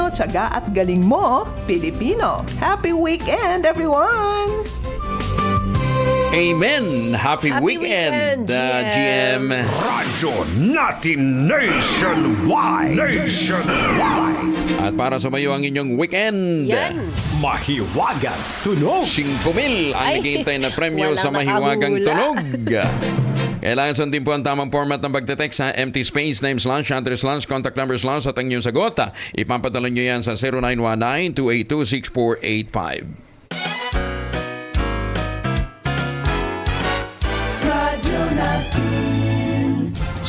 talino, tiyaga at galing mo, Pilipino. Happy weekend, everyone! Amen! Happy weekend, GM. Radyo natin nationwide. At para sumayo ang inyong weekend, Yan. Mahiwagang tunog. 5,000 ang naghihintay na premyo Walang sa Mahiwagang makahula. Tunog. Kailangan sundin po ang tamang format ng pagte-text sa empty space, name slash, address slash, contact number slash at ang inyong sagot. Ipapadala nyo yan sa 0919-282-6485.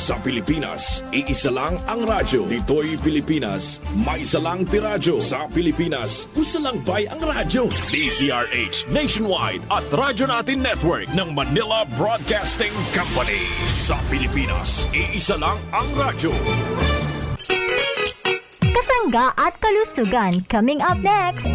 Sa Pilipinas, iisa lang ang radyo. Dito'y Pilipinas, may isa lang tiradyo. Sa Pilipinas, usa lang bay ang radyo. DZRH Nationwide at Radyo Natin Network ng Manila Broadcasting Company. Sa Pilipinas, iisa lang ang radyo. Kasangga at kalusugan coming up next.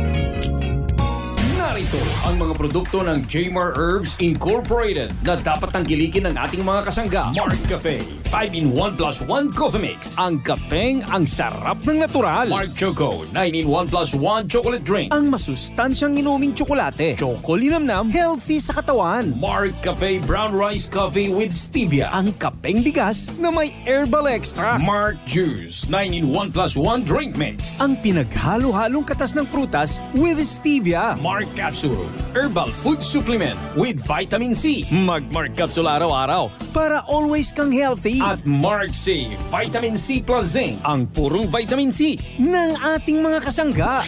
Narito ang mga produkto ng Jmar Herbs Incorporated na dapat tangkilikin ng ating mga kasangga. Mark Cafe 5-in-1 plus 1 coffee mix. Ang kapeng ang sarap ng natural. Mark Choco 9-in-1 plus 1 chocolate drink. Ang masustansyang inuming tsokolate. Choco linamnam, healthy sa katawan. Mark Cafe Brown Rice Coffee with Stevia. Ang kapeng bigas na may herbal extra. Mark Juice 9-in-1 plus 1 drink mix. Ang pinaghalo-halong katas ng prutas with Stevia. Mark Capsule Herbal Food Supplement with Vitamin C. Mag-Mark Capsule araw-araw para always kang healthy. At Mark C Vitamin C plus Zinc. Ang purong vitamin C ng ating mga kasangga.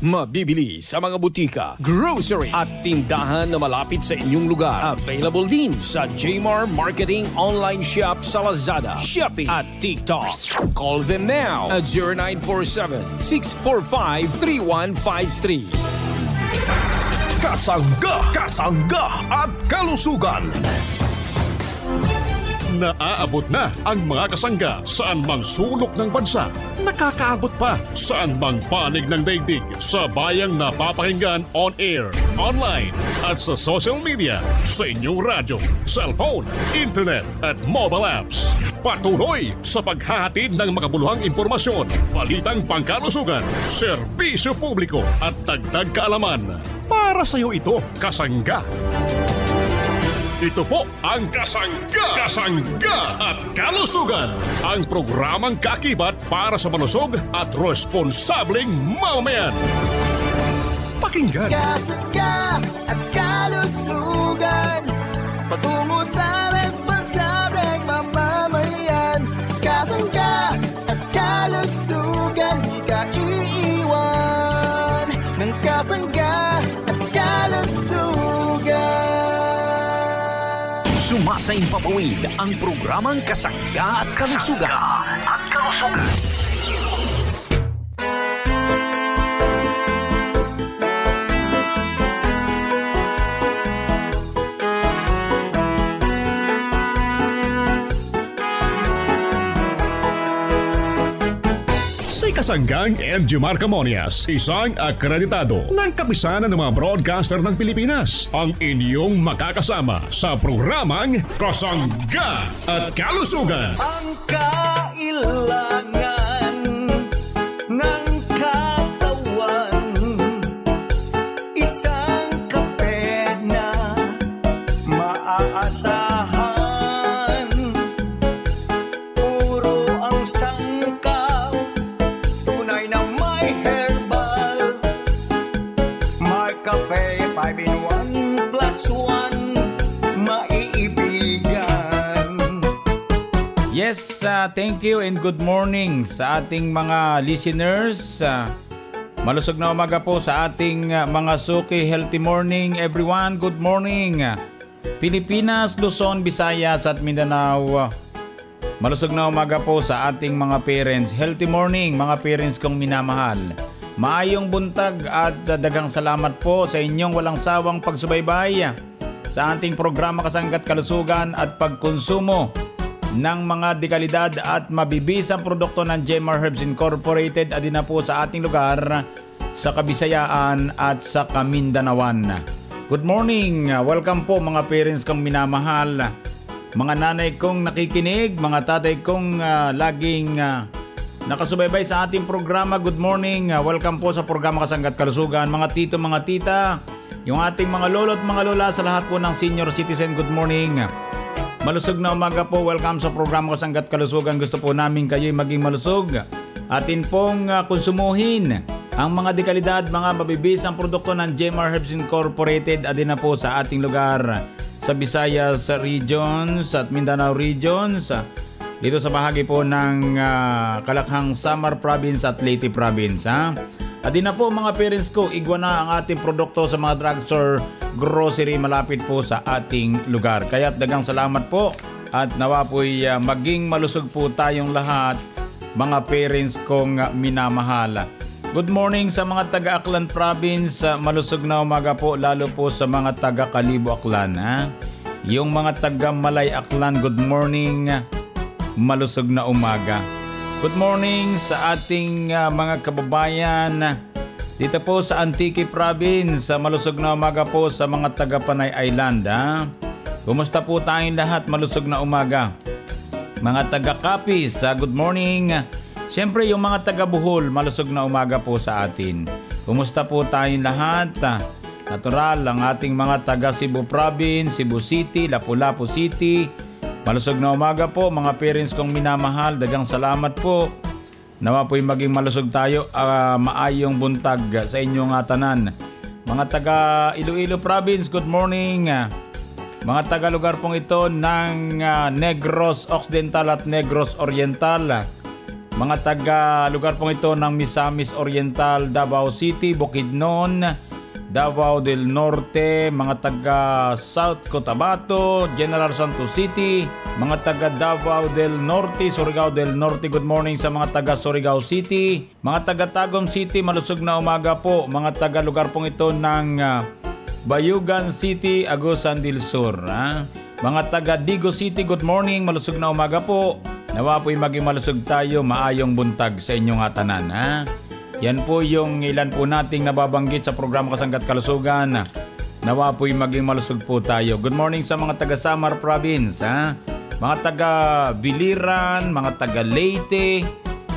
Mabibili sa mga butika, grocery at tindahan na malapit sa inyong lugar. Available din sa Jmar Marketing Online Shop sa Lazada, Shopee at TikTok. Call them now at 0947-645-3153. Kasangga at kalusugan. Naaabot na ang mga kasangga saan mang sulok ng bansa. Nakakaabot pa saan mang panig ng daigdig sa bayang napapakinggan on air, online at sa social media, sa inyong radyo, cellphone, internet at mobile apps. Patuloy sa paghahatid ng makabuluhang impormasyon, balitang pangkalusugan, serbisyo publiko at dagdag kaalaman. Para sa iyo ito, kasangga. Ito po ang Kasangga at Kalusugan, ang programang kakibat para sa malusog at responsableng mamamayan. Pakinggan. Kasangga at Kalusugan, patungo sa responsableng mamamayan. Kasangga at Kalusugan, di ka iiwan ng Kasangga at Kalusugan. Sumasaing papawid ang programang Kasangga at Kalusugan. Si Kasanggang MG Marcamonias, isang akreditado ng kapisanan ng mga broadcaster ng Pilipinas, ang inyong makakasama sa programang Kasangga at Kalusugan. Ang kailangan ng katawan, isang kape na maaasahan. Puro ang sangkaw, tunay na may herbal. May kape 5-in-1 plus 1, maiibigan. Yes, thank you and good morning sa ating mga listeners. Malusog na umaga po sa ating mga suki. Healthy morning everyone. Good morning. Pilipinas, Luzon, Visayas at Mindanao. Malusog na umaga po sa ating mga parents. Healthy morning mga parents kong minamahal. Maayong buntag at dagang salamat po sa inyong walang sawang pagsubaybay sa ating programa Kasangga at Kalusugan at pagkonsumo ng mga dekalidad at mabibisang produkto ng Jmar Herbs Incorporated at din na po sa ating lugar sa Kabisayaan at sa Kamindanawan. Good morning! Welcome po mga parents kong minamahal, mga nanay kong nakikinig, mga tatay kong laging nakasubaybay sa ating programa. Good morning. Welcome po sa programa Kasangga't Kalusugan. Mga tito, mga tita, yung ating mga lolo at mga lola, sa lahat po ng senior citizen, good morning. Malusog na umaga po. Welcome sa programa Kasangga't Kalusugan. Gusto po namin kayo'y maging malusog. Atin pong konsumuhin ang mga dekalidad, mga mabibisang produkto ng Jmar Herbs Incorporated. Adin na po sa ating lugar sa Visayas regions at Mindanao regions. Dito sa bahagi po ng Kalakhang Samar Province at Leyte Province. Adin na po mga parents ko, igwa na ang ating produkto sa mga drugstore, grocery malapit po sa ating lugar. Kaya't dagang salamat po at nawa po'y maging malusog po tayong lahat, mga parents kong minamahal. Good morning sa mga taga-Aklan Province. Malusog na umaga po, lalo po sa mga taga-Kalibo Aklan. Yung mga taga-Malay Aklan, good morning. Malusog na umaga. Good morning sa ating mga kababayan dito po sa Antique Province. Malusog na umaga po sa mga taga-Panay Island. Kumusta po tayong lahat? Malusog na umaga. Mga taga-Capiz, good morning. Siyempre yung mga taga-Bohol, malusog na umaga po sa atin. Kumusta po tayong lahat? Natural, ang ating mga taga-Cebu Province, Cebu City, Lapu-Lapu City. Malusog na umaga po, mga parents kong minamahal. Dagang salamat po. Nawa po'y maging malusog tayo. Maayong buntag sa inyong tanan. Mga taga Iloilo Province, good morning. Mga taga lugar pong ito ng Negros Occidental at Negros Oriental. Mga taga lugar pong ito ng Misamis Oriental, Davao City, Bukidnon, Davao del Norte, mga taga South Cotabato, General Santos City, mga taga Davao del Norte, Surigao del Norte, good morning sa mga taga Surigao City, mga taga Tagum City, malusog na umaga po, mga taga lugar pong ito ng Bayugan City, Agusan del Sur. Mga taga Digo City, good morning, malusog na umaga po. Nawa po'y maging malusog tayo, maayong buntag sa inyong tanan. Yan po yung ilan po nating nababanggit sa programa Kasangga't Kalusugan. Nawa po'y maging malusog po tayo. Good morning sa mga taga Samar Province, mga taga Biliran, mga taga Leyte,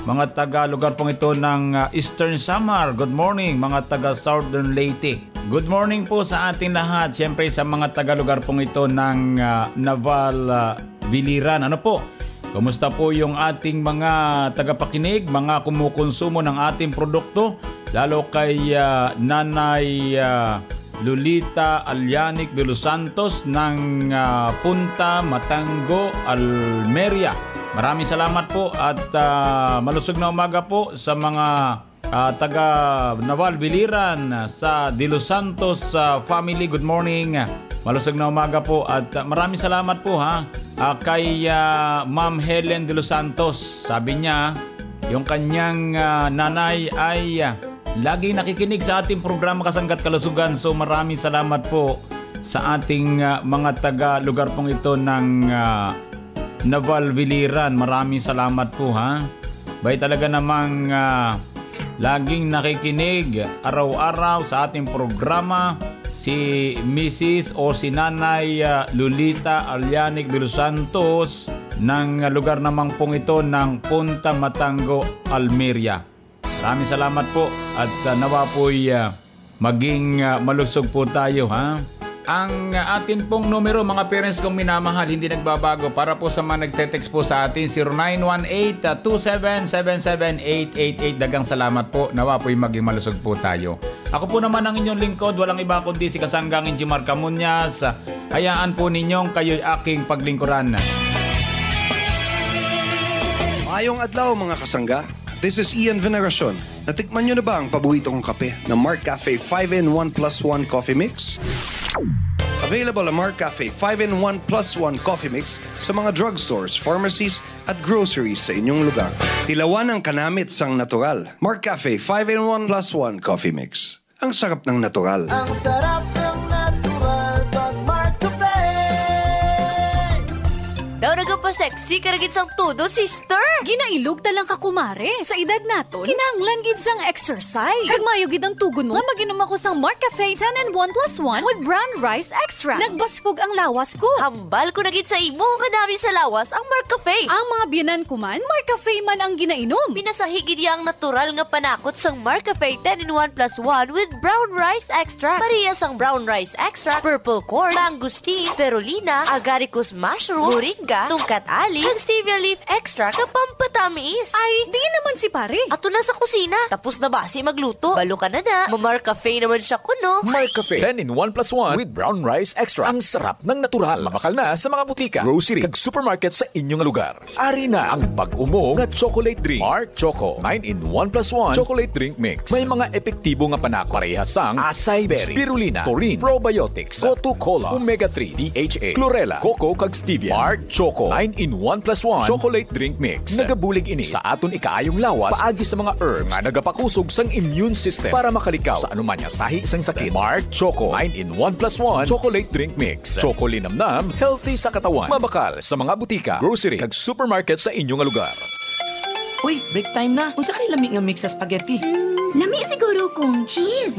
mga taga lugar pong ito ng Eastern Samar. Good morning mga taga Southern Leyte. Good morning po sa ating lahat. Siyempre sa mga taga lugar pong ito ng Naval Biliran. Ano po? Kumusta po yung ating mga tagapakinig, mga kumukonsumo ng ating produkto? Lalo kay Nanay Lolita Alyanik de los Santos ng Punta Matango, Almeria. Maraming salamat po at malusog na umaga po sa mga taga Naval Biliran sa De Los Santos family. Good morning. Malusog na umaga po at maraming salamat po kay Ma'am Helen De Los Santos. Sabi niya, yung kanyang nanay ay lagi nakikinig sa ating programa Kasangga't Kalusugan. So maraming salamat po sa ating mga taga lugar pong ito ng Naval Biliran. Maraming salamat po Bay talaga namang laging nakikinig araw-araw sa ating programa si Mrs. o si Nanay Lolita Alyanik de los Santos ng lugar namang pong ito ng Punta Matango, Almeria. Maraming salamat po at nawa po'y maging malusog po tayo Ang atin pong numero mga parents kong minamahal hindi nagbabago para po sa mga nagte-text po sa atin 0918-2777-888. Dagang salamat po. Nawa po'y maging malusog po tayo. Ako po naman ang inyong lingkod, walang iba kundi si Kasanggang Injimar Camuñas. Hayaan po ninyong kayo'y aking paglingkuran. Mayong adlaw mga kasangga. This is Ian Veneracion. Natikman nyo na ba ang paborito kong kape na Mark Cafe 5-in-1 plus 1 Coffee Mix? Available ang Mark Cafe 5-in-1 plus 1 Coffee Mix sa mga drugstores, pharmacies at groceries sa inyong lugar. Tilawan ang kanamit sang natural. Mark Cafe 5-in-1 plus 1 Coffee Mix. Ang sarap ng natural. Ang sarap ng natural pag Mark Cafe. Daw nagapa sexy karagit sang todo, sister. Ginailog talang ka kumare. Sa edad naton, kinahanglan gid sang exercise. Kag mayo gid ang tugon mo. Maginom ako sang Mark Cafe 10-in-1+1 with brown rice extra. Nagbaskog ang lawas ko. Hambal ko na gid sa imo nga namin sa lawas ang Mark Cafe. Ang mga biyanan ko man, Mark Cafe man ang ginainom. Pinasahigid yang natural nga panakot sang Mark Cafe 10-in-1+1 with brown rice extra. Parehas ang brown rice extra, purple corn, mangosteen, spirulina, agaricus mushroom, moringa, tungkat ali, ang stevia leaf extra kapampatamis. Ay, di naman si pare. Ato na sa kusina. Tapos na ba si magluto? Balo ka na na. Mark Cafe naman siya kuno. Mark Cafe 10-in-1+1 with brown rice extra. Ang sarap ng natural. Mabakal na sa mga butika, grocery, kag supermarket sa inyong lugar. Ari na ang pag-umo nga chocolate drink. Mark Choco 9-in-1+1 chocolate drink mix. May mga epektibo nga panako. Parehas sang acai berry, spirulina, taurine, probiotics, Coca-Cola, omega-3, DHA, chlorella, coco kag stevia. Mark Choco 9-in-1+1 chocolate drink mix. Nagabulig ini sa aton ikaayong lawas paagi sa mga herbs nga nagapakusog sang immune system para makalikaw sa anuman nga sahi sang sakit. Mark Choco 9-in-1+1 chocolate drink mix. Choco linamnam, healthy sa katawan. Mabakal sa mga butika, grocery kag supermarket sa inyong lugar. Uy, break time na. Unsa kay lami nga mix sa spaghetti? Lami siguro kung cheese.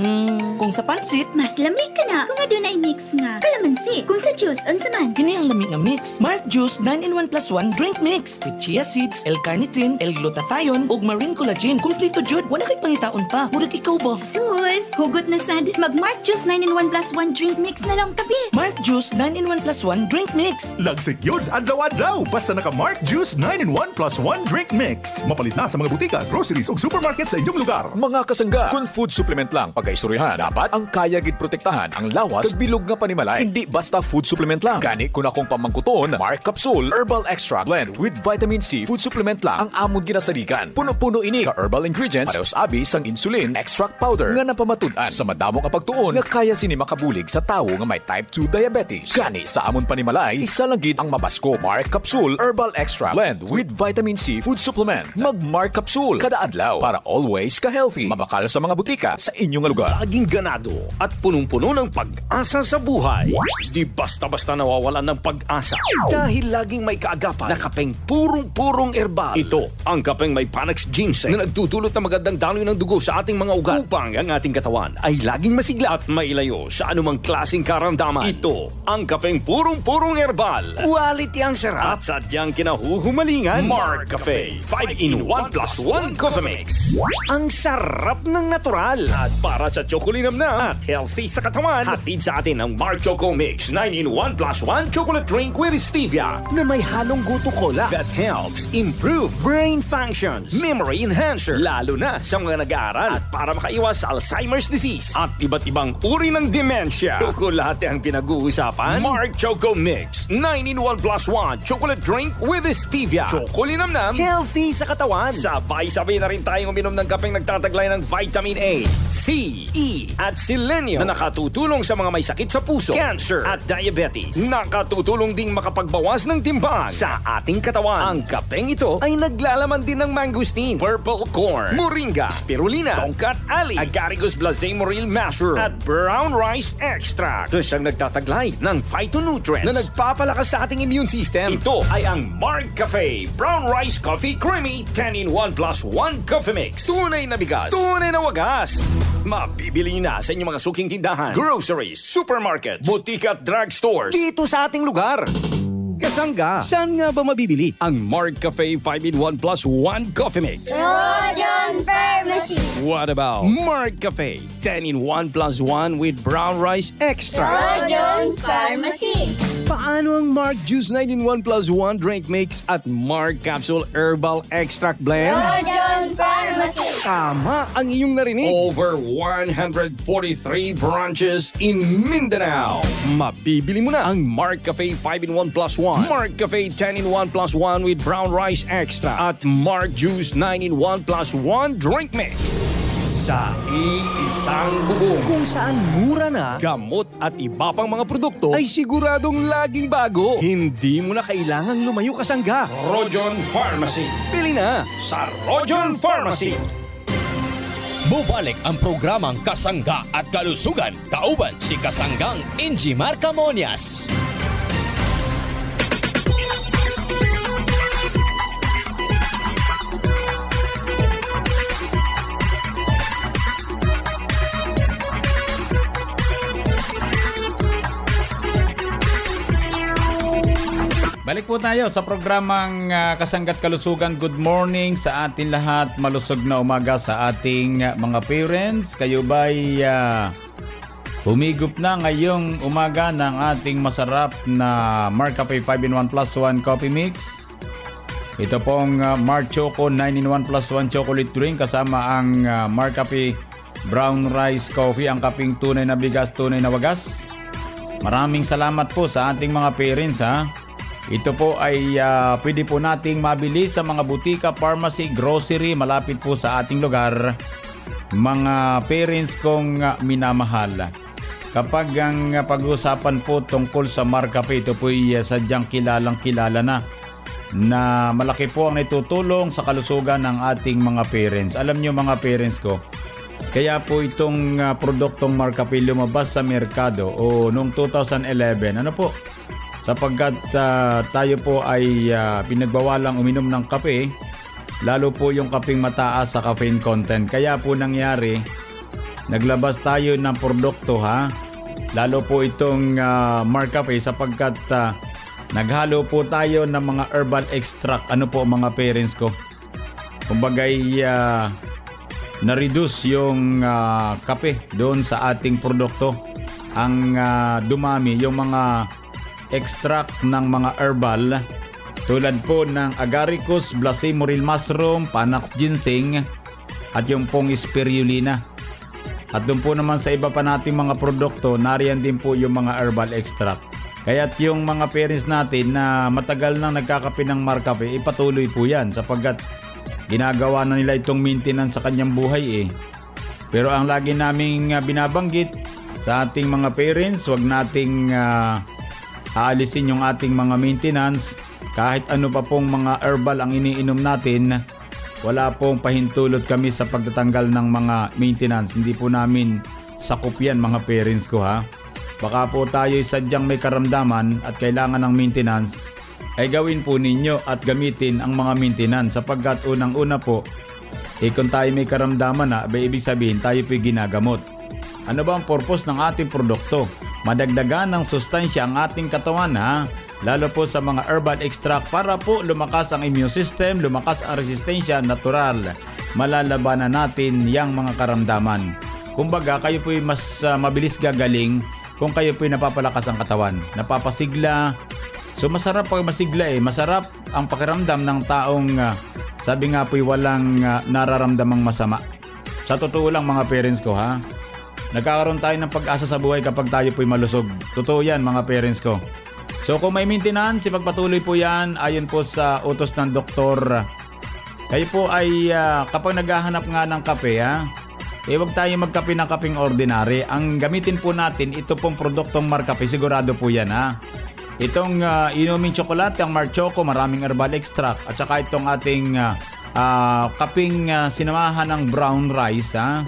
Kung sa pansit, mas lami ka na kung adunay mix nga kalamansi. Kung sa juice, unsa man? Kini ang lami nga mix. Mark Juice 9-in-1+1 drink mix with chia seeds, L-carnitine, L-glutathione, ug marine collagen. Kompleto jud. Wala kay pangitaon pa. Murag ikaw ba? Sus, hugot na sad. Mag Mark Juice 9-in-1+1 drink mix na lang tabi. Mark Juice 9-in-1+1 drink mix. Lagsik yun, adlaw-adlaw. Basta naka Mark Juice 9-in-1+1 drink mix. Mapalit na sa mga butika, groceries ug supermarket sa inyong lugar. Mga kasangga, kung food supplement lang pag-aistoryahan, dapat ang kaya gid protektahan ang lawas kag bilog nga panimalay. Hindi basta food supplement lang. Gani kun akong pamangkuton, Mark Capsule Herbal Extract Blend with Vitamin C food supplement lang ang amon ginasaligan. Puno-puno ini ka herbal ingredients, parehas abi sang insulin extract powder nga napamatud-an sa madamo nga pagtuon nga kaya sini makabulig sa tawo nga may type 2 diabetes. Gani sa amon panimalay, isa lang gid ang mabasko. Mark Capsule Herbal Extract Blend with Vitamin C food supplement. Mag Mark Capsule kada adlaw para always ka healthy. Mabakal sa mga butika sa inyong lugar. Laging ganado at punong-puno ng pag-asa sa buhay. Di basta-basta nawawalan ng pag-asa dahil laging may kaagapan na kapeng purong-purong herbal. Ito ang kapeng may Panax Ginseng na nagtutulot ng magandang daloy ng dugo sa ating mga ugat upang ang ating katawan ay laging masigla at mailayo sa anumang klaseng karamdaman. Ito ang kapeng purong-purong herbal. Quality ang sarap at sadyang kinahuhumalingan. Mark Cafe 5-in-1+1 Coffee Mix. Ang sarap ng natural at para sa chocolinam na at healthy sa katawan. Hatid sa atin ang Mark Choco Mix 9-in-1+1 chocolate drink with stevia na may halong goto cola that helps improve brain functions, memory enhancer, lalo na sa mga nag-aaral at para makaiwas sa Alzheimer's disease at iba't ibang uri ng dementia. Chocolate ang pinag-uusapan. Mark Choco Mix 9-in-1+1 chocolate drink with stevia. Chocolinamnam, healthy sa katawan. Sabay-sabay na rin tayong uminom ng kapeng nagtataglay ng vitamin A, C, E at selenium na nakatutulong sa mga may sakit sa puso, cancer at diabetes. Nakatutulong ding makapagbawas ng timbang sa ating katawan. Ang kapeng ito ay naglalaman din ng mangosteen, purple corn, moringa, spirulina, tongkat ali, agaricus blazemoril mushroom at brown rice extract. Ito siyang nagtataglay ng phytonutrients na nagpapalakas sa ating immune system. Ito ay ang Mark Cafe Brown Rice Coffee Creamy 10-in-1+1 Coffee Mix. Tunay na bigas, tunay na wagas. Mabibili na sa inyong mga suking tindahan, groceries, supermarkets, butika at drugstores dito sa ating lugar. Kasangga, saan nga ba mabibili ang Mark Cafe 5-in-1+1 Coffee Mix? Rojon Pharmacy. What about Mark Cafe 10-in-1+1 with brown rice extra? Rojon Pharmacy. Paano ang Mark Juice 9-in-1+1 drink mix at Mark Capsule Herbal Extract Blend? Rojon Pharmacy. Tama ang iyong narinig. Over 143 branches in Mindanao. Mabibili mo na ang Mark Cafe 5-in-1+1, Mark Cafe 10-in-1+1 with brown rice extra at Mark Juice 9-in-1+1 drink mix sa iisang bubong. Kung saan mura na, gamot at iba pang mga produkto ay siguradong laging bago. Hindi mo na kailangang lumayo kasangga. Rojon Pharmacy. Bili na sa Rojon Pharmacy. Bubalik ang programang Kasangga at Kalusugan. Kauban si Kasanggang Ingy Marcamonias. Balik po tayo sa programang Kasangga't Kalusugan. Good morning sa atin lahat. Malusog na umaga sa ating mga parents. Kayo ba'y humigop na ngayong umaga ng ating masarap na Mark Cafe 5-in-1 plus 1 coffee mix? Ito pong Mark Choco 9-in-1 plus 1 chocolate drink kasama ang Mark Cafe Brown Rice Coffee, ang kaping tunay na bigas, tunay na wagas. Maraming salamat po sa ating mga parents ha. Ito po ay pwede po nating mabili sa mga butika, pharmacy, grocery malapit po sa ating lugar. Mga parents kong minamahal. Kapag ang pag-uusapan po tungkol sa Mark Cafe, ito po ay sadyang kilalang kilala na malaki po ang naitutulong sa kalusugan ng ating mga parents. Alam nyo mga parents ko, kaya po itong produktong Mark Cafe lumabas sa merkado o noong 2011. Ano po? Sapagkat tayo po ay pinagbawalang uminom ng kape, lalo po yung kapeng mataas sa caffeine content. Kaya po nangyari, naglabas tayo ng produkto ha, lalo po itong Mark Cafe sapagkat naghalo po tayo ng mga herbal extract. Ano po mga parents ko? Kumbagay na-reduce yung kape doon sa ating produkto. Ang dumami yung mga extract ng mga herbal tulad po ng agaricus, blacemoril mushroom, panax ginseng at yung pong spirulina. At doon po naman sa iba pa nating mga produkto, nariyan din po yung mga herbal extract. Kaya't yung mga parents natin na matagal nang nagkakape ng Mark Cafe, ipatuloy po yan sapagkat ginagawa na nila itong maintenance sa kanyang buhay eh. Pero ang lagi naming binabanggit sa ating mga parents, wag nating aalisin yung ating mga maintenance. Kahit ano pa pong mga herbal ang iniinom natin, wala pong pahintulot kami sa pagtatanggal ng mga maintenance. Hindi po namin sakop yan mga parents ko ha. Baka po tayo sadyang may karamdaman at kailangan ng maintenance, ay gawin po ninyo at gamitin ang mga maintenance sapagkat unang-una po, kung tayo may karamdaman na, ibig sabihin tayo po'y ginagamot. Ano ba ang purpose ng ating produkto? Madagdagan ng sustansya ang ating katawan ha, lalo po sa mga herbal extract para po lumakas ang immune system, lumakas ang resistensya natural. Malalabanan natin yang mga karamdaman. Kumbaga kayo po'y mas mabilis gagaling kung kayo po'y napapalakas ang katawan, napapasigla. So masarap pag masigla eh, masarap ang pakiramdam ng taong sabi nga po'y walang nararamdamang masama. Sa totoo lang mga parents ko ha, nagkakaroon tayo ng pag-asa sa buhay kapag tayo po'y malusog. Totoo yan mga parents ko. So kung may maintenance, ipagpatuloy po yan ayon po sa utos ng doktor. Kayo po ay kapag naghahanap nga ng kape ha, huwag tayo magkape ng kapeng ordinary. Ang gamitin po natin, ito pong produktong Mark Cafe, sigurado po yan ha. Itong inuming tsokolate, ang Mark Choco, maraming herbal extract. At saka itong ating kapeng sinamahan ng brown rice ha.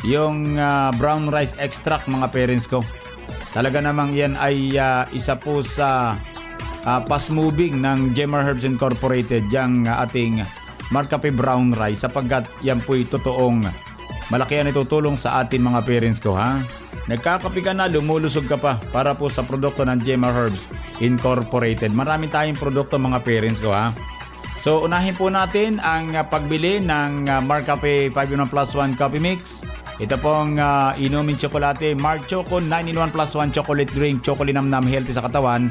Yung brown rice extract mga parents ko. Talaga namang yan ay isa po sa fast moving ng Jemar Herbs Incorporated, yung ating Mark Cafe brown rice sapagkat yan po'y totoong malaki ang itutulong sa atin mga parents ko ha. Nagkakape ka na, lumulusog ka pa para po sa produkto ng Jemar Herbs Incorporated. Marami tayong produkto mga parents ko ha. So unahin po natin ang pagbili ng Mark Cafe 5-in-1 plus 1 coffee mix. Ito pong inumin tsokolate, Mark Choco 9-in-1 plus 1 chocolate drink, chocolinamnam, healthy sa katawan.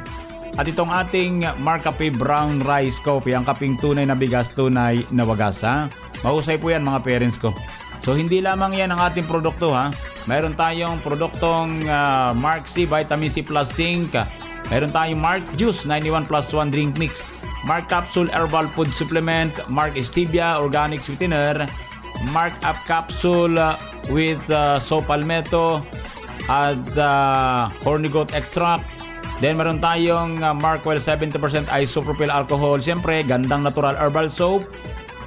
At itong ating Mark Cafe Brown Rice Coffee, ang kaping tunay na bigas, tunay na wagas ha. Mahusay po yan mga parents ko. So hindi lamang yan ang ating produkto ha. Mayroon tayong produktong Mark C Vitamin C Plus Zinc. Mayroon tayong Mark Juice 9-in-1 plus 1 drink mix, Mark Capsule Herbal Food Supplement, Mark Stevia Organic Sweetener, Mark Up Capsule with soy palmetto at horny goat extract. Then meron tayong Mark Well 70% isopropyl alcohol. Siyempre, gandang natural herbal soap,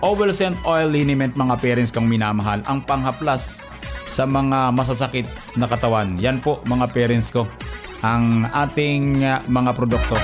Oval Scent Oil Liniment mga parents kong minamahal. Ang panghaplas sa mga masasakit na katawan. Yan po mga parents ko ang ating mga produkto.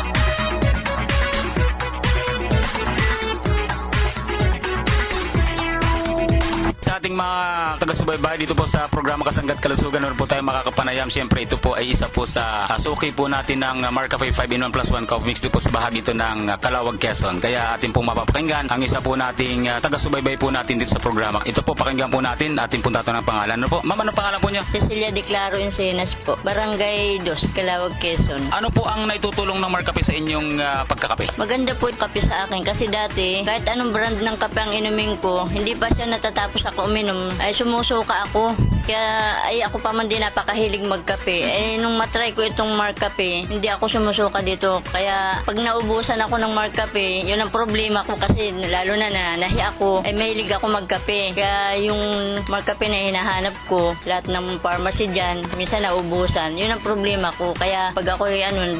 Sa ating mga taga-subaybay dito po sa programa Kasangga at Kalusugan. Meron po tayo makakapanayam. Siyempre, ito po ay isa po sa suki po natin ng Mark Cafe 5-in-1 plus 1 coffee mix. Ito po sa bahagi ito ng Calawag, Quezon. Kaya atin pong mapapakinggan ang isa po nating taga-subaybay po natin dito sa programa. Ito po, pakinggan po natin. Atin pong tatanong ng pangalan. Ano po? Ma'am, anong pangalan po niyo? Cecilia Declaro Encenas po. Barangay 2, Calawag, Quezon. Ano po ang naitutulong ng Mark Cafe sa inyong pagkakape? Maganda po yung kape sa akin kasi dati kahit anong brand ng kape ang inumin ko, hindi pa siya natatapos ako uminom, ay sumusuka ako. Kaya ay ako pa man din napakahilig magkape. Nung matry ko itong Mark Cafe, hindi ako sumusuka dito. Kaya pag naubusan ako ng Mark Cafe, yun ang problema ko kasi lalo na nahi ako, ay mahilig ako magkape. Kaya yung Mark Cafe na hinahanap ko, lahat ng pharmacy dyan, minsan naubusan. Yun ang problema ko. Kaya pag ako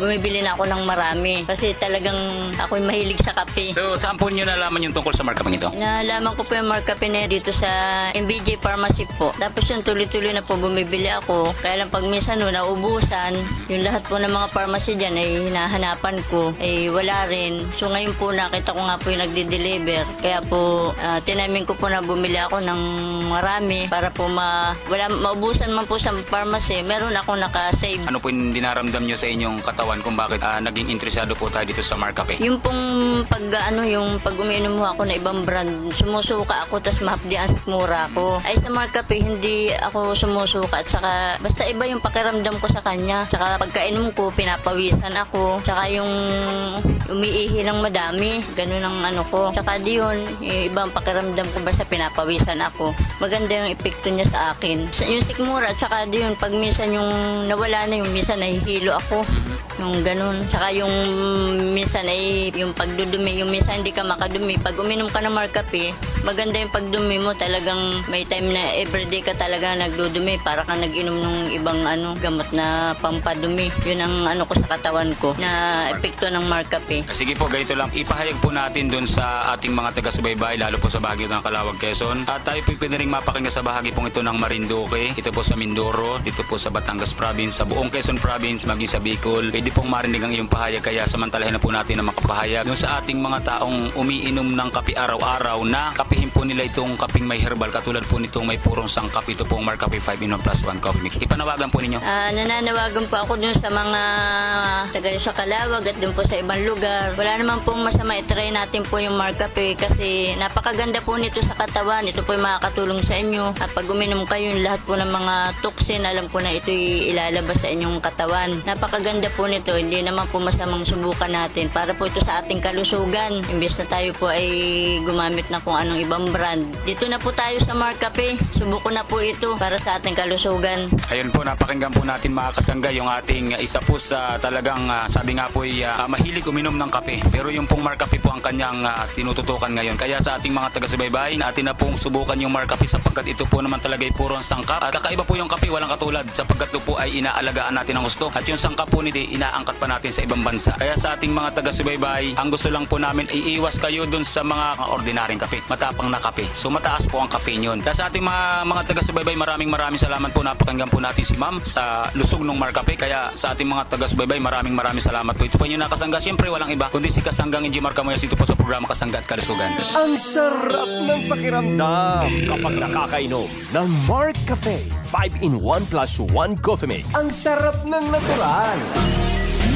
bumibili na ako ng marami. Kasi talagang ako'y mahilig sa kape. So, saan po nyo nalaman yung tungkol sa Mark Cafe ito? Nalaman ko po yung Mark Cafe na dito sa MBJ Pharmacy po. Tapos yung tuloy-tuloy na po bumibili ako. Kaya lang pag minsan naubusan, yung lahat po ng mga pharmacy dyan ay hinahanapan ko, ay wala rin. So ngayon po nakita ko nga po yung nagde-deliver. Kaya po tinamin ko po na bumili ako ng marami para po maubusan man po sa pharmacy. Meron ako naka-save. Ano po yung dinaramdam nyo sa inyong katawan kung bakit naging interesado po tayo dito sa Mark Cafe? Yung pong pag umiinom mo ako na ibang brand, sumusuka ako tas mahapdian sa mura ako. Ay sa Mark Cafe hindi ako sumusuka at saka basta iba yung pakiramdam ko sa kanya. Saka pagkainom ko pinapawisan ako. Saka yung umiihi ng madami, ganun ang ko. Saka di yun, ibang pakiramdam ko basta pinapawisan ako. Maganda yung epekto niya sa akin. Yung sikmura at saka di yun, pag minsan yung nawala na yung minsan nahihilo ako. Yung ganun. Saka yung minsan ay yung pagdudumi, yung minsan hindi ka makadumi. Pag uminom ka ng Mark Cafe, maganda yung pagdumi mo. Talagang may time na everyday ka talaga nagdudumi para ka nag-inom ng ibang gamot na pampadumi. Yun ang ko sa katawan ko na epekto ng Mark Cafe. Sige po, ganito lang. Ipahayag po natin dun sa ating mga taga-subaybay, lalo po sa bahagi ng Calawag, Quezon. At tayo po pwede rin mapakinggan sa bahagi pong ito ng Marinduque, ito po sa Mindoro, dito po sa Batangas Province, sa buong Quezon Province, maging sa Bicol. Pwede pong marinig ang iyong pahayag, kaya samantalahin na po natin ang makapahayag dun sa ating mga taong umiinom ng kape araw-araw na kapihin po nila itong kaping may herbal, katulad po nitong may purong sangkap. Ito pong Mark Cafe 5-in-1 plus 1 coffee mix. Ipanawagan po ninyo. Nananawagan po ako dun sa mga taga sa Calawag at dun po sa ibang lugar. Wala naman pong masama, itry natin po yung Mark Cafe kasi napakaganda po nito sa katawan. Ito po yung makakatulong sa inyo. At pag uminom kayo, lahat po ng mga toxin, alam ko na ito ilalabas sa inyong katawan. Napakaganda po nito. Hindi naman po masamang subukan natin para po ito sa ating kalusugan. Imbes na tayo po ay gumamit na kung anong ibang brand. Dito na po tayo sa Mark Cafe. Subukan na po ito para sa ating kalusugan. Ayun po, napakinggan po natin mga kasangga yung ating isa po sa talagang sabi nga po mahilig uminom ng kape. Pero yung pong Mark Cafe po ang kanyang tinututukan ngayon. Kaya sa ating mga taga-subaybay, natin na pong subukan yung Mark Cafe sapagkat ito po naman talaga ay purong sangkap. At kakaiba po yung kape, walang katulad sapagkat ito po ay inaalagaan natin ng gusto. At yung sangkap po nito, inaangkat pa natin sa ibang bansa. Kaya sa ating mga taga-subaybay, ang gusto lang po namin ay iiwas kayo dun sa mga ordinaryong kape. Matapang na kape. So mataas po ang caffeine yun. Kaya sa ating mga taga-subaybay, maraming salamat po. Napakinggan po natin si Ma'am sa lusog ng Mark Cafe. Kaya sa ating mga taga-subaybay, maraming salamat po. Ito po yung nakasangga. Siyempre walang iba kundi si Kasanggang Engineer Camoyas dito po sa programa Kasangga at Kalusugan. Ang sarap ng pakiramdam kapag nakakainom ng Mark Cafe 5-in-1 plus 1 coffee mix. Ang sarap ng natural.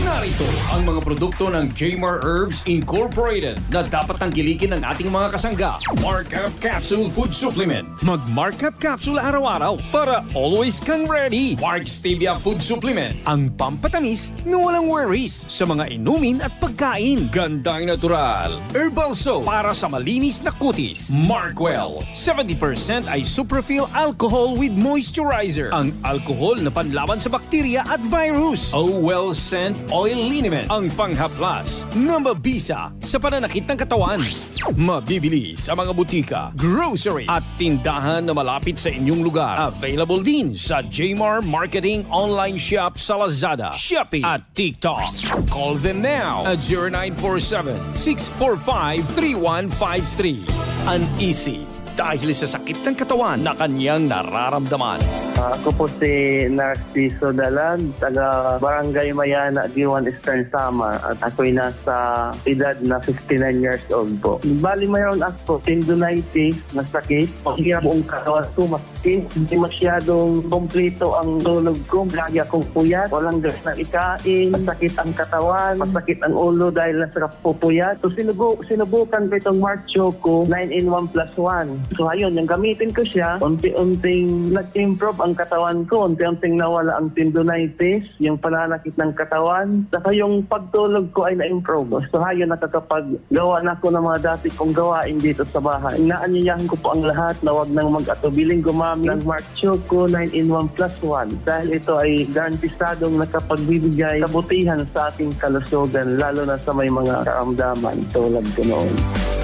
Narito ang mga produkto ng Jmar Herbs Incorporated na dapat tangkilikin ng ating mga kasangga. Markup Capsule Food Supplement. Mag-Markup Capsule araw-araw para always kang ready. Mark Stevia Food Supplement. Ang pampatamis na walang worries sa mga inumin at pagkain. Gandang natural. Herbal Soap para sa malinis na kutis. Markwell. 70% ay Suprafill Alcohol with Moisturizer. Ang alcohol na panlaban sa bakterya at virus. Well Scent Oil Liniment, ang panghaplas na mabisa sa pananakit ng katawan. Mabibili sa mga butika, grocery at tindahan na malapit sa inyong lugar. Available din sa Jmar Marketing Online Shop sa Lazada, Shopee at TikTok. Call them now at 0947-645-3153. Uneasy dahil sa sakit ng katawan na kanyang nararamdaman. Ako po si Narciso Dalan, taga Barangay Mayana, Giwan Eastern Samar. At ako'y nasa edad na 59 years old po. Bali mayroon ako tendonitis na sakit. Hindi buong katawan ko masakit. Hindi masyadong kompleto ang tulog ko. Lagi akong puyat. Walang gas na ikain. Masakit ang katawan. Masakit ang ulo dahil nasa pupuyat. So sinubukan ko itong Mark Choco 9-in-1 plus 1. So ayun, yung gamitin ko siya. Unti-unting nag-improve ang katawan ko. Unti-unting nawala ang tendonitis, yung pananakit ng katawan. Saka yung pagtulog ko ay na-improve. So ayun, nakakapag-gawa na ako ng mga dati kong gawain dito sa bahay. Inaanyayahan ko po ang lahat na wag nang mag-atubiling gumamit ng Mark Choco 9-in-1 plus 1. Dahil ito ay garantisadong nakapagbibigay kabutihan sa ating kalusugan, lalo na sa may mga karamdaman tulad ko noon.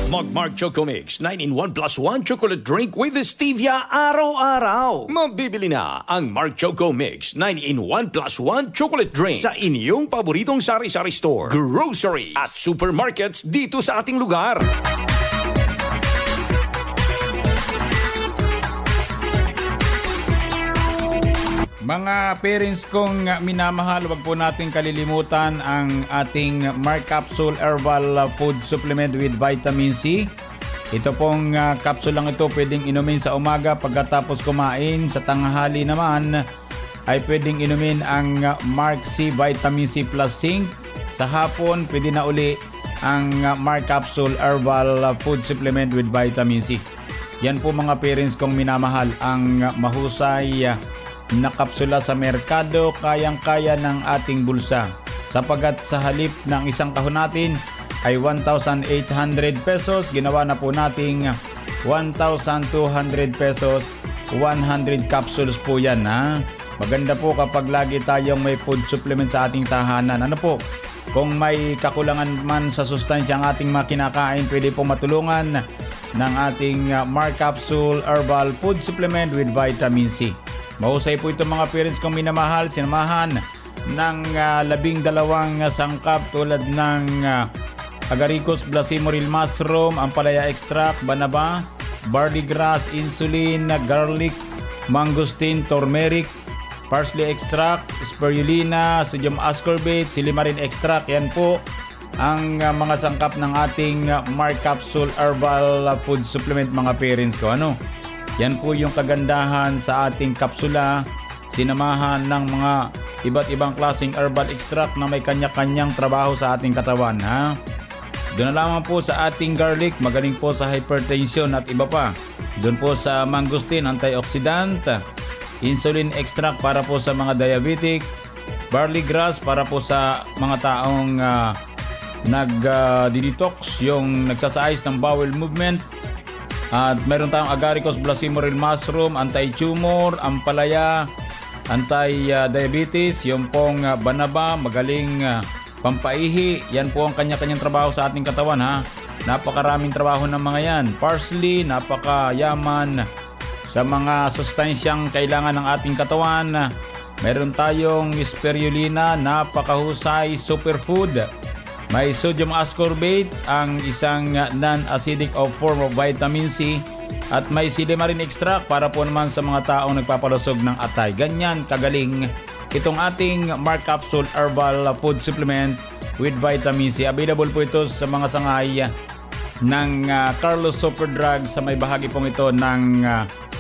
Mag-Mark Choco Mix 9-in-1 plus 1 chocolate drink with stevia araw-araw. Mabibili na ang Mark Choco Mix 9-in-1 plus 1 chocolate drink sa inyong paboritong sari-sari store, grocery at supermarkets dito sa ating lugar. Mga parents kong minamahal, wag po natin kalilimutan ang ating Mark Capsule Herbal Food Supplement with Vitamin C. Ito pong capsule lang ito pwedeng inumin sa umaga pagkatapos kumain. Sa tanghali naman ay pwedeng inumin ang Mark C Vitamin C Plus Zinc. Sa hapon pwede na uli ang Mark Capsule Herbal Food Supplement with Vitamin C. Yan po mga parents kong minamahal, ang mahusay na kapsula sa merkado, kayang-kaya ng ating bulsa. Sapagat sa halip ng isang kahon natin ay 1,800 pesos, ginawa na po nating 1,200 pesos, 100 capsules po yan, ha. Maganda po kapag lagi tayong may food supplement sa ating tahanan. Ano po, kung may kakulangan man sa sustansya ang ating mga kinakain, pwede po matulungan ng ating Mark Capsule Herbal Food Supplement with Vitamin C. Mahusay po ito mga parents kong minamahal, sinamahan ng 12 sangkap tulad ng agaricus blacimoril mushroom, ampalaya extract, banaba, barley grass, insulin, garlic, mangosteen, turmeric, parsley extract, spirulina, sodium ascorbate, silimarin extract. Yan po ang mga sangkap ng ating Mark Capsule Herbal Food Supplement mga parents ko. Ano? Yan po yung kagandahan sa ating kapsula, sinamahan ng mga iba't ibang klaseng herbal extract na may kanya-kanyang trabaho sa ating katawan, ha? Doon na lamang po sa ating garlic, magaling po sa hypertension at iba pa. Doon po sa mangosteen, antioxidant, insulin extract para po sa mga diabetic, barley grass para po sa mga taong nag-detox, yung nagsasaayos ng bowel movement. At meron tayong agaricus blacimoril mushroom, anti-tumor, ampalaya, anti-diabetes, yung pong banaba, magaling pampaihi. Yan po ang kanya-kanyang trabaho sa ating katawan, ha. Napakaraming trabaho ng mga yan. Parsley, napakayaman sa mga sustansyang kailangan ng ating katawan. Meron tayong spirulina, napakahusay superfood. May sodium ascorbate, ang isang non-acidic form of vitamin C. At may silimarin extract para po naman sa mga taong nagpapalusog ng atay. Ganyan kagaling itong ating Mark Capsule Herbal Food Supplement with Vitamin C. Available po ito sa mga sangay ng Carlos Super Drugs sa may bahagi pong ito ng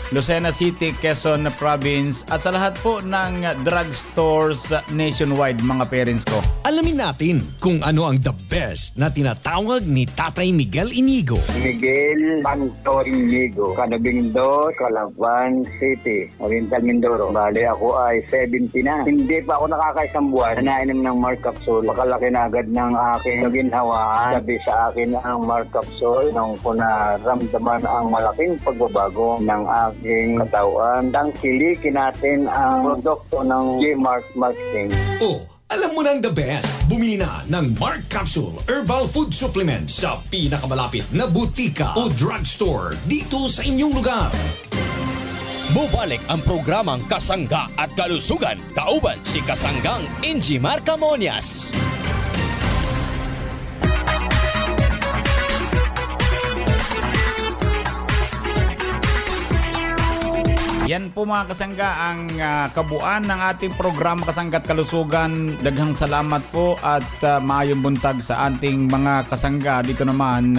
Lucena City, Quezon Province at sa lahat po ng drugstores nationwide mga parents ko. Alamin natin kung ano ang the best na tinatawag ni Tatay Miguel Inigo. Miguel Pantor Inigo, Canabindo, Calaban City, Oriental Mindoro. Bale ako ay 70 na. Hindi pa ako nakakaisang buwan na nainom ng Mark Capsule. Makalaki na agad ng aking ginhawaan. Sabi sa akin ang Mark Capsule nung ko naramdaman ang malaking pagbabago ng aking katawan. Tangkilikin natin ang produkto ng J-Mark Marketing. Oh, alam mo nang the best. Bumili na ng Mark Capsule Herbal Food Supplement sa pinakamalapit na butika o drugstore dito sa inyong lugar. Bubalik ang programang Kasangga at Kalusugan. Kauban si Kasanggang Ingy Marcamonias. Yan po mga kasangga ang kabuuan ng ating programa Kasangga at Kalusugan. Daghang salamat po at maayong buntag sa ating mga kasangga dito naman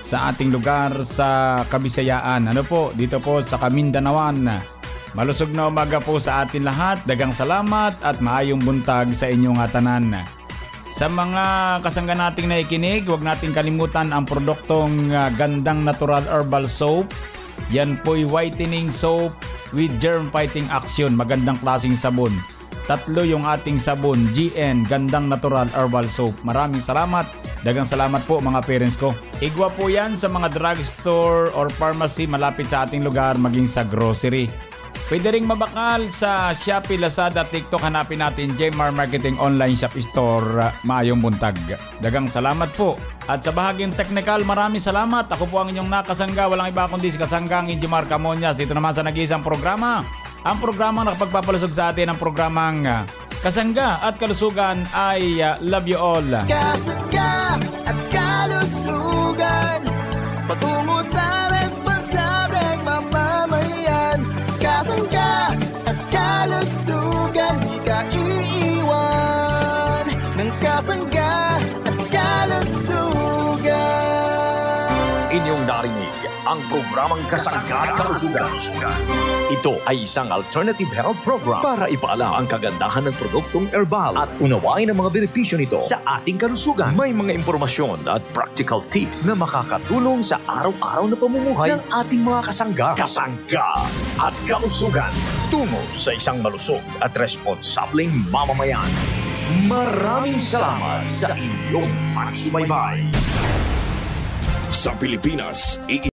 sa ating lugar sa Kabisayaan. Ano po, dito po sa Kamindanawan. Malusog na umaga po sa atin lahat. Daghang salamat at maayong buntag sa inyong tanan. Sa mga kasangga nating naikinig, huwag nating kalimutan ang produktong Gandang Natural Herbal Soap. Yan po'y whitening soap with germ fighting action. Magandang klaseng sabon. 3 yung ating sabon, GN, Gandang Natural Herbal Soap. Maraming salamat. Dagang salamat po mga parents ko. Igwa po yan sa mga drugstore or pharmacy malapit sa ating lugar, maging sa grocery. Pwede ring mabakal sa Shopee, Lazada, TikTok. Hanapin natin Jmar Marketing Online Shop Store. Maayong buntag. Dagang salamat po. At sa bahagyang technical, maraming salamat. Ako po ang inyong nakasangga. Walang iba kundi si Kasanggang Jmar Camonias. Ito naman sa nag-iisang programa. Ang programang nakapagpapalusog sa atin, ang programang Kasangga at Kalusugan ay love you all. Kasangga at Kalusugan, patungo sa responsableng mamamayan. Kasangga at Kalusugan, di ka iiwan ng Kasangga at Kalusugan. Inyong narinig ang programang Kasangga at Kalusugan. Ito ay isang alternative health program para ipaalam ang kagandahan ng produktong herbal at unawain ang mga benepisyo nito sa ating kalusugan. May mga impormasyon at practical tips na makakatulong sa araw-araw na pamumuhay ng ating mga kasangga. Kasangga at Kalusugan, tungo sa isang malusog at responsableng mamamayan. Maraming salamat sa inyong pagsubaybay. Sa Pilipinas,